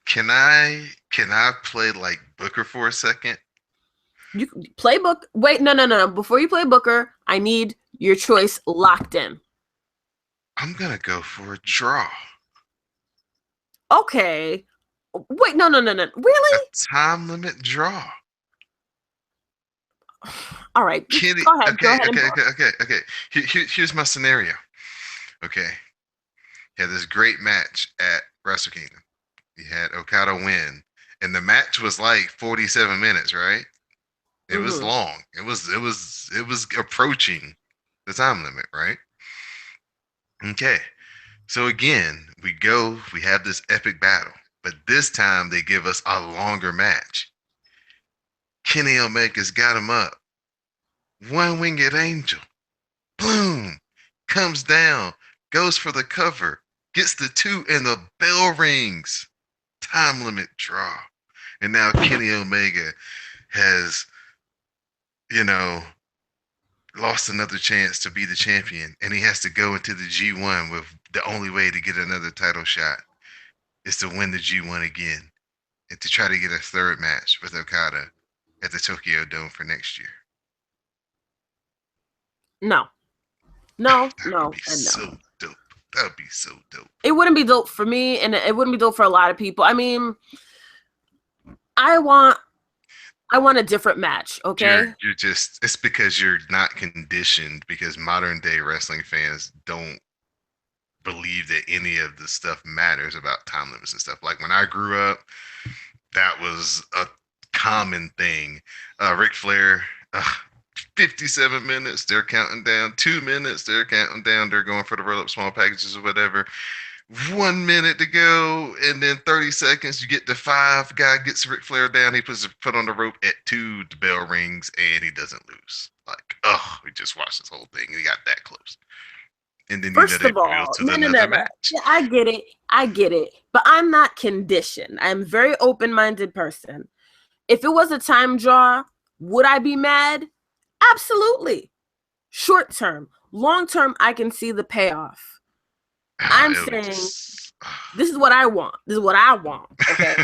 Can I play like Booker for a second? You play book. Wait, no. Before you play Booker, I need your choice locked in. I'm gonna go for a draw. Okay. Wait, no. A Really? time limit draw. All right. Kenny, Go ahead. Go okay, ahead and okay, book. okay, okay, okay. Here's my scenario. Okay, he had this great match at Wrestle Kingdom. He had Okada win, and the match was like 47 minutes, right? It was Mm-hmm. long. It was approaching the time limit, right? Okay. So again, we have this epic battle, but this time they give us a longer match. Kenny Omega's got him up. One winged angel. Boom. Comes down, goes for the cover, gets the two, and the bell rings. Time limit draw. And now Kenny Omega has, you know, lost another chance to be the champion, and he has to go into the G1 with the only way to get another title shot is to win the G1 again and to try to get a third match with Okada at the Tokyo Dome for next year. No. That would be And no. so dope. That would be so dope. It wouldn't be dope for me, and it wouldn't be dope for a lot of people. I mean, I want a different match, okay? You're just it's because you're not conditioned because modern day wrestling fans don't believe that any of the stuff matters about time limits and stuff. Like when I grew up, that was a common thing. Ric Flair, 57 minutes, they're counting down. 2 minutes, they're counting down. They're going for the roll up small packages or whatever. 1 minute to go, and then 30 seconds, you get the five. Guy gets Ric Flair down. He puts his foot on the rope at two. The bell rings, and he doesn't lose. Like, oh, we just watched this whole thing. And he got that close. And then First they of build all, to no, the no, no, another no. match. Yeah, I get it. I get it. But I'm not conditioned. I'm a very open-minded person. If it was a time draw, would I be mad? Absolutely. Short term. Long term, I can see the payoff. I'm It'll be saying just this is what I want. This is what I want. Okay.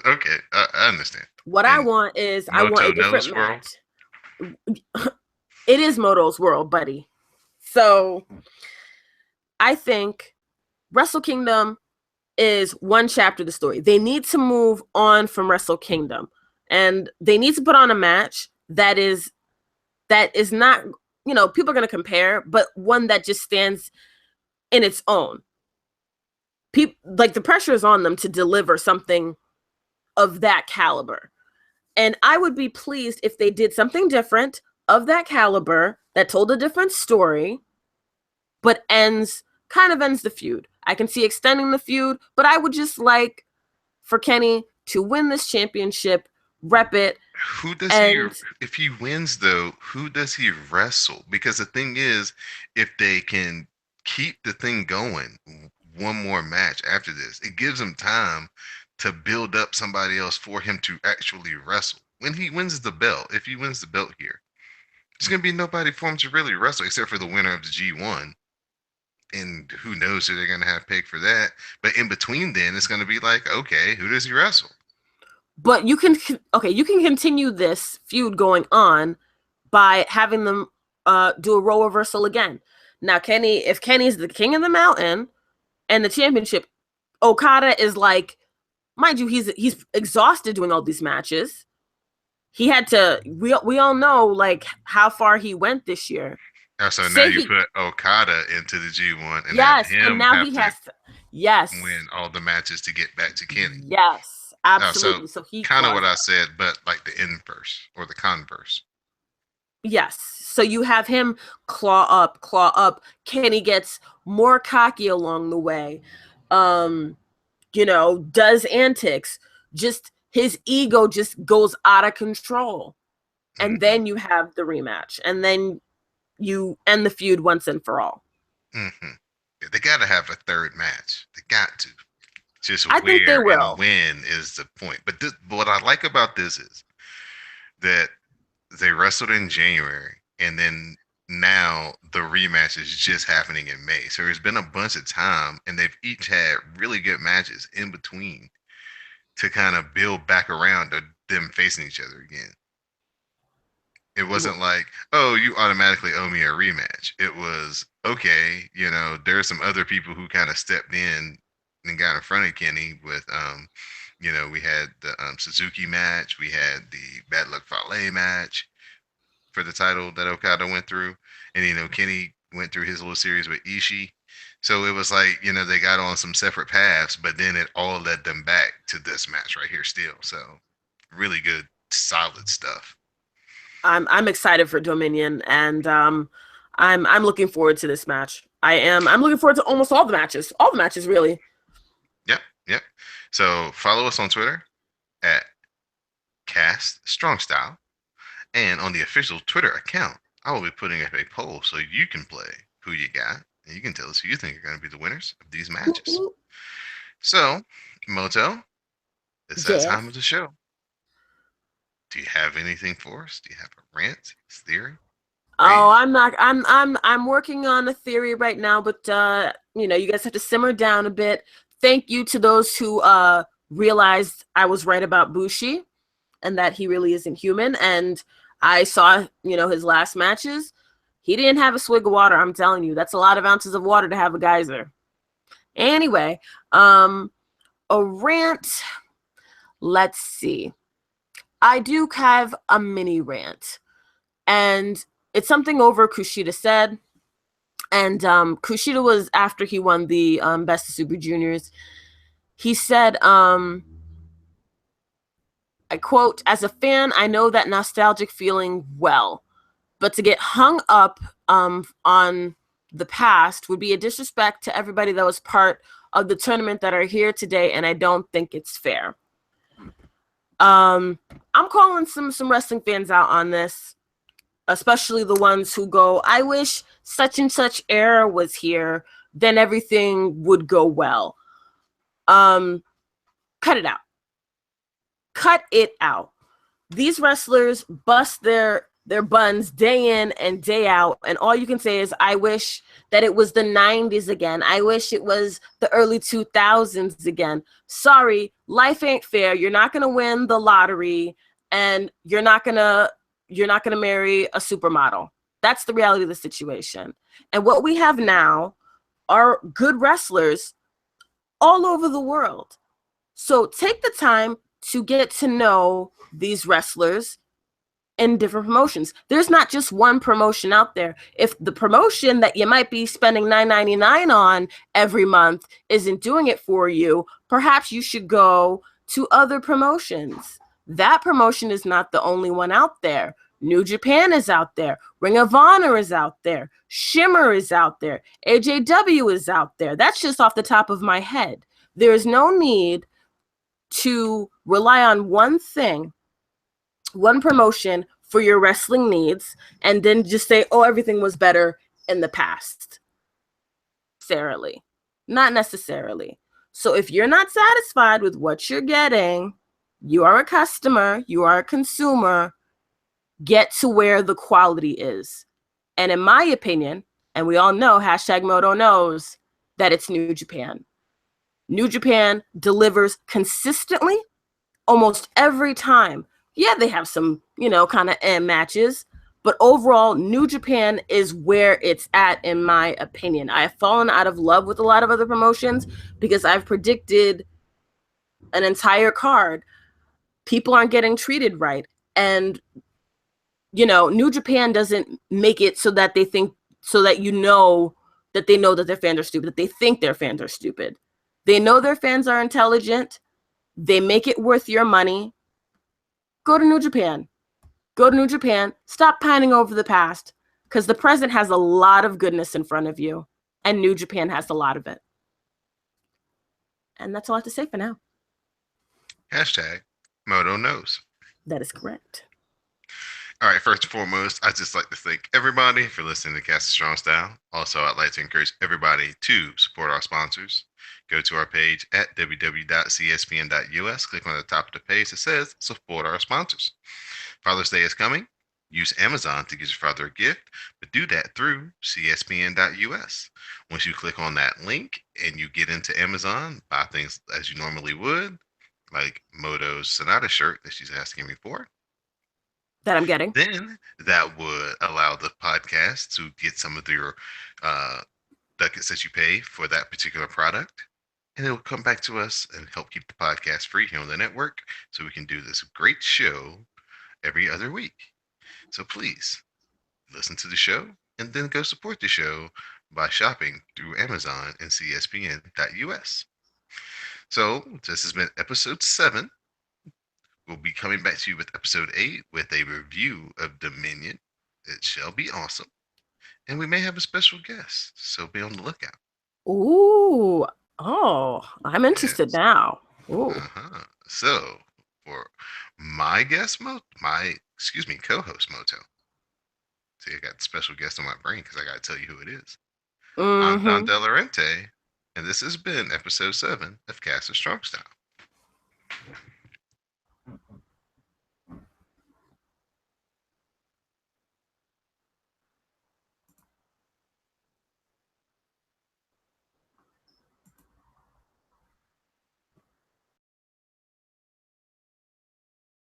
okay. I understand. What I And want is I want a Moto different knows world. match. It is Moto's world, buddy. So I think Wrestle Kingdom is one chapter of the story. They need to move on from Wrestle Kingdom, and they need to put on a match that is not, people are going to compare, but one that just stands in its own. People, like, the pressure is on them to deliver something of that caliber. And I would be pleased if they did something different of that caliber that told a different story, but ends the feud. I can see extending the feud, but I would just like for Kenny to win this championship, rep it, Who does he, and if he wins though, who does he wrestle? Because the thing is, if they can keep the thing going, one more match after this, it gives him time to build up somebody else for him to actually wrestle. When he wins the belt, if he wins the belt here, there's going to be nobody for him to really wrestle except for the winner of the G1. And who knows who they're going to have picked for that. But in between then, it's going to be like, okay, who does he wrestle? but you can continue this feud going on by having them do a role reversal again. Now, if Kenny's the king of the mountain and the championship, Okada is like, mind you, he's exhausted doing all these matches. He had to. We all know like how far he went this year. So now Say you he put Okada into the G1 and have Yes, and him now have he to has to. Yes, win all the matches to get back to Kenny. yes, So absolutely. So he kind of what claws I up. said, but like the inverse or the converse. Yes. So you have him claw up, claw up. Kenny gets more cocky along the way. Um, does antics. Just his ego just goes out of control. And Hmm. then you have the rematch. And then you end the feud once and for all. Hmm. Yeah, they got to have a third match. They got to. Just I think they where and will. when is the point. But what I like about this is that they wrestled in January, and then now the rematch is just happening in May. So there's been a bunch of time, and they've each had really good matches in between to kind of build back around to them facing each other again. It wasn't like, oh, you automatically owe me a rematch. It was, okay, there's some other people who kind of stepped in and got in front of Kenny with, we had the Suzuki match, we had the Bad Luck Fale match for the title that Okada went through, and Kenny went through his little series with Ishii. So it was like, they got on some separate paths, but then it all led them back to this match right here still. So really good, solid stuff. I'm excited for Dominion, and I'm looking forward to this match. I'm looking forward to almost all the matches really. Yep, yep. So follow us on Twitter at Cast Strong Style, and on the official Twitter account, I will be putting up a poll so you can play who you got, and you can tell us who you think are going to be the winners of these matches. So, Moto, it's that time of Yes. the show. Do you have anything for us? Do you have a rant, theory, Oh, rage? I'm not. I'm working on a theory right now, but you guys have to simmer down a bit. Thank you to those who realized I was right about Bushi and that he really isn't human. And I saw, his last matches. He didn't have a swig of water. I'm telling you, that's a lot of ounces of water to have a geyser. Anyway, um, a rant. Let's see. I do have a mini rant, and it's something over Kushida said. And Kushida was after he won the Best of Super Juniors. He said, I quote, "As a fan, I know that nostalgic feeling well, but to get hung up on the past would be a disrespect to everybody that was part of the tournament that are here today, and I don't think it's fair." Um, I'm calling some wrestling fans out on this. especially the ones who go, I wish such and such era was here, then everything would go well. Um, cut it out. Cut it out. These wrestlers bust their buns day in and day out, and all you can say is, I wish that it was the 90s again. I wish it was the early 2000s again. Sorry, life ain't fair. You're not going to win the lottery, and you're not going to marry a supermodel. That's the reality of the situation. And what we have now are good wrestlers all over the world. So take the time to get to know these wrestlers in different promotions. There's not just one promotion out there. If the promotion that you might be spending $9.99 on every month isn't doing it for you, perhaps you should go to other promotions. That promotion is not the only one out there. New Japan is out there. Ring of Honor is out there. Shimmer is out there. AJW is out there. That's just off the top of my head. There is no need to rely on one thing, one promotion for your wrestling needs, and then just say, oh, everything was better in the past. Necessarily. Not necessarily. So if you're not satisfied with what you're getting, you are a customer, you are a consumer, get to where the quality is. And in my opinion, and we all know, hashtag Moto knows, that it's New Japan. New Japan delivers consistently almost every time. Yeah, they have some, kind of matches, but overall, New Japan is where it's at, in my opinion. I have fallen out of love with a lot of other promotions because I've predicted an entire card. People aren't getting treated right. And, New Japan doesn't make it so that they think, so that that they know that their fans are stupid, that they think their fans are stupid. They know their fans are intelligent. They make it worth your money. Go to New Japan. Go to New Japan. Stop pining over the past, because the present has a lot of goodness in front of you, and New Japan has a lot of it. And that's all I have to say for now. Hashtag Moto knows. That is correct. All right, first and foremost, I'd just like to thank everybody for listening to Cast of Strong Style. Also, I'd like to encourage everybody to support our sponsors. Go to our page at www.cspn.us. Click on the top of the page that says support our sponsors. Father's Day is coming. Use Amazon to get your father a gift, but do that through cspn.us. Once you click on that link and you get into Amazon, buy things as you normally would, like Moto's Sonata shirt that she's asking me for. That I'm getting. Then that would allow the podcast to get some of your ducats that you pay for that particular product. And it will come back to us and help keep the podcast free here on the network so we can do this great show every other week. So please listen to the show and then go support the show by shopping through Amazon and cspn.us. So this has been episode 7. We'll be coming back to you with episode 8 with a review of Dominion. It shall be awesome. And we may have a special guest, so be on the lookout. Ooh. Oh, I'm interested Yes. now. Ooh. So, for my co-host Moto. See, I got the special guest on my brain because I got to tell you who it is. I'm Don Mm-hmm. Delarente, and this has been episode 7 of Cast of Strong Style.